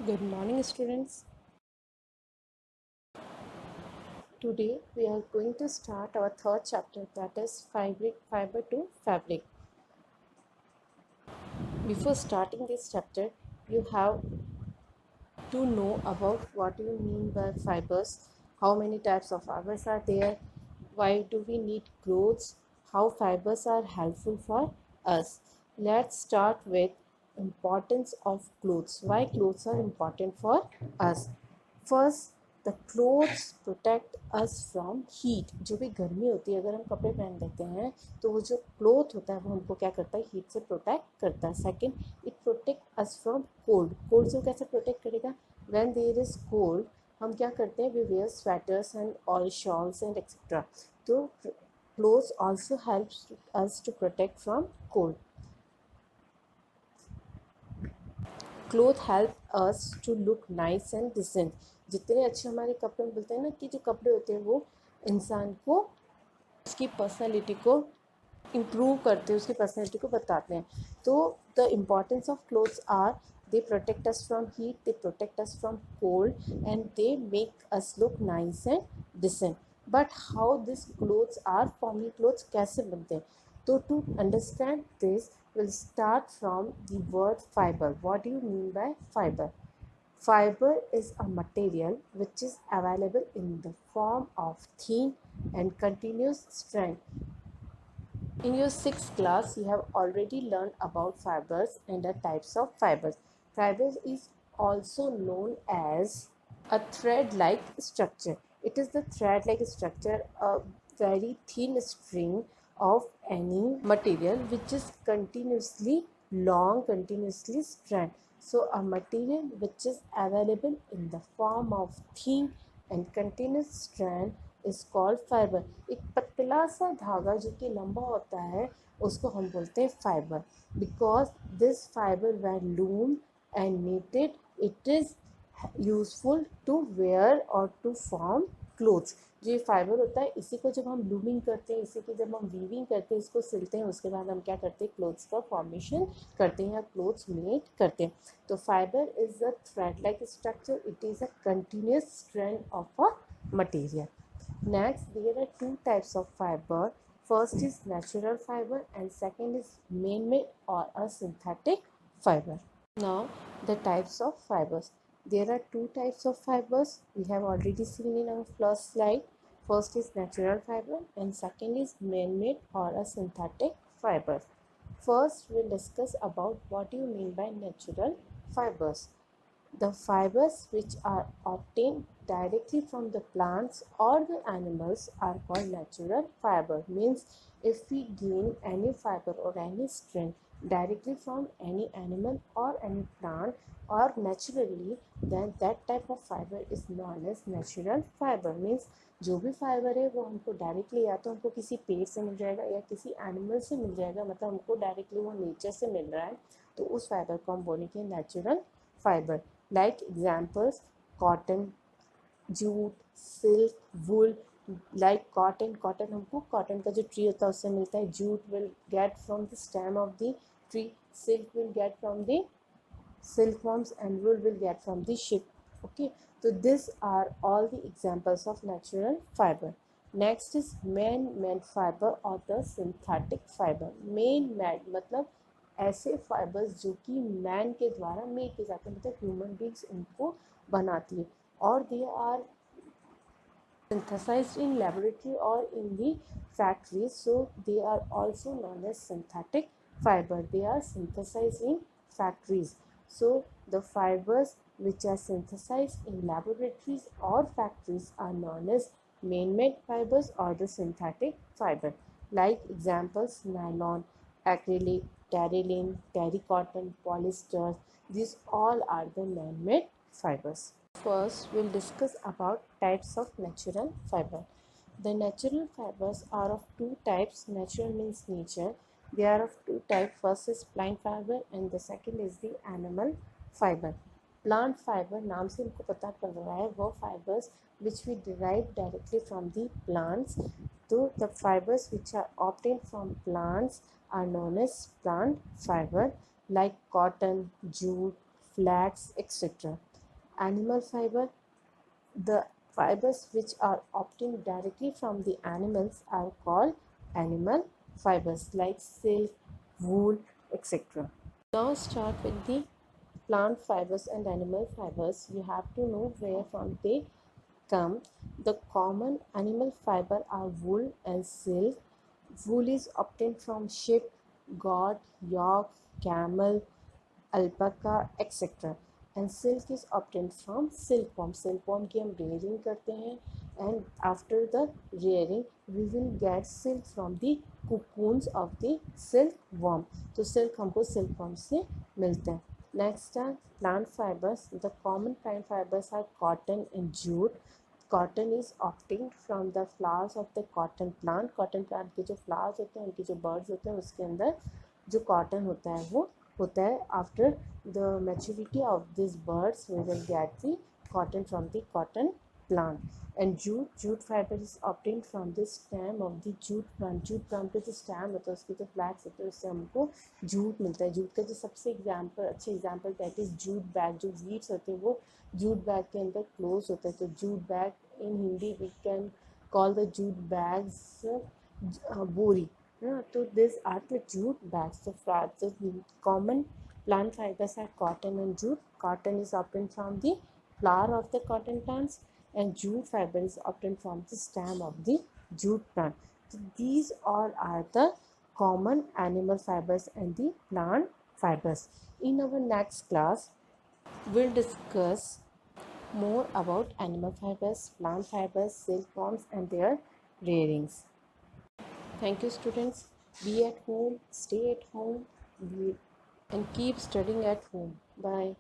Good morning, students. Today we are going to start our third chapter, that is fiber to fabric. Before starting this chapter, you have to know about what you mean by fibers, how many types of fibers are there, why do we need clothes, how fibers are helpful for us. Let's start with importance of clothes. Why clothes are important for us. First the clothes protect us from heat. जो भी गर्मी होती है, अगर हम कपड़े पहन लेते हैं तो वो जो क्लोथ होता है वो हमको क्या करता है, हीट से प्रोटेक्ट करता है. Second, it protect us from cold. Cold से कैसे प्रोटेक्ट करेगा, व्हेन देयर इज कोल्ड हम क्या करते हैं, we wear sweaters and all shawls and etcetera. तो clothes also helps us to protect from cold. Cloth help us to look nice and decent. जितने अच्छे हमारे कपड़े मिलते हैं ना, कि जो कपड़े होते हैं वो इंसान को उसकी पर्सनैलिटी को इम्प्रूव करते हैं, उसकी पर्सनैलिटी को बताते हैं. तो the importance of clothes are, they protect us from heat, they protect us from cold, and they make us look nice and decent. But how these clothes are forming, clothes कैसे बनते हैं. तो to understand this, we'll start from the word fiber. What do you mean by fiber? Fiber is a material which is available in the form of thin and continuous strand. In your sixth class, you have already learned about fibers and the types of fibers. Fibers is also known as a thread-like structure. It is the thread-like structure, a very thin string of any material which is continuously long, continuously strand. So a material which is available in the form of thin and continuous strand is called fibre. एक पतला सा धागा जो कि लंबा होता है उसको हम बोलते हैं fibre. Because this fibre when loom and knitted, it is useful to wear और टू फॉर्म क्लोथ्स. जो ये फाइबर होता है इसी को जब हम लूमिंग करते हैं, इसी की जब हम वीविंग करते हैं, इसको सिलते हैं, उसके बाद हम क्या करते हैं, क्लोथ्स का फॉर्मेशन करते हैं या क्लोथ्स मेक करते हैं. तो fibre is a thread like structure, it is a continuous strand of a material. Next, there are two types of fiber. First is natural fiber and second is man-made or a synthetic fiber. Now, the types of fibers. There are two types of fibers. We have already seen in our first slide. First is natural fiber and second is man-made or a synthetic fiber. First, we'll discuss about what you mean by natural fibers. The fibers which are obtained directly from the plants or the animals are called natural fiber. Means if we gain any fiber or any strand directly from any animal or any plant or naturally, then that type of fiber is known as natural fiber. Means जो भी fibre है वो हमको directly या तो हमको किसी पेड़ से मिल जाएगा या किसी एनिमल से मिल जाएगा, मतलब हमको डायरेक्टली वो नेचर से मिल रहा है, तो उस फाइबर को हम बोलेंगे natural fibre. Like examples, cotton, jute, silk, wool. Like cotton हमको cotton का जो tree होता है उससे मिलता है. Jute will get from the stem of the tree. Silk will get from the silkworms and wool will get from the sheep. Okay, so these are all the examples of natural fiber. Next is man-made fiber or the synthetic fiber. Man-made मतलब ऐसे fibres जो कि man के द्वारा make किए जाते हैं, मतलब ह्यूमन बींग्स उनको बनाती है, और they are synthesized in laboratory or in the factories, so they are also known as synthetic fiber. They are synthesized in factories. So the fibers which are synthesized in laboratories or factories are known as man-made fibers or the synthetic fiber. Like examples, nylon, acrylic, terylene, terrycotton, polyester, these all are the man-made fibers. First, we'll discuss about types of natural fiber. The natural fibers are of two types. Natural means nature. They are of two types. First is plant fiber and the second is the animal fiber. Plant fiber नाम से इनको पता पड़ रहा है वो fibers which we derive directly from the plants. So the fibers which are obtained from plants are known as plant fiber, like cotton, jute, flax, etc. Animal fiber, the fibers which are obtained directly from the animals are called animal fibers like silk, wool, etc. Now start with the plant fibers and animal fibers. You have to know where from they come. The common animal fiber are wool and silk. Wool is obtained from sheep, goat, yak, camel, alpaca, etc. And silk is obtained from silkworm. Silkworm की हम rearing करते हैं, and after the rearing we will get silk from the cocoons of the silkworm. तो silk हमको silkworm से मिलते हैं. Next are plant fibers. The common plant fibers are cotton and jute. Cotton is obtained from the flowers of the cotton plant. Cotton plant के जो flowers होते हैं, उनके जो बर्ड्स होते हैं, उसके अंदर जो कॉटन होता है वो होता है. After the maturity of this birds we will get the cotton from the cotton plant. And jute fibre is obtained from the stem of the jute plant. Jute plant का जो स्टेम होता है, उसके जो फ्लैक्स होते हैं, उससे हमको जूट मिलता है. जूट का जो सबसे अच्छे example that is jute bag. जो वीव्स होते हैं वो जूट बैग के अंदर क्लोज होता है. तो jute bag in Hindi we can call the jute bags bori. तो this are the jute bags. The common plant fibers are cotton and jute. Cotton is obtained from the flower of the cotton plants, and jute fiber is obtained from the stem of the jute plant. So these all are the common animal fibers and the plant fibers. In our next class, we'll discuss more about animal fibers, plant fibers, silkworms, and their rearings. Thank you, students. Be at home, stay at home, and keep studying at home. Bye.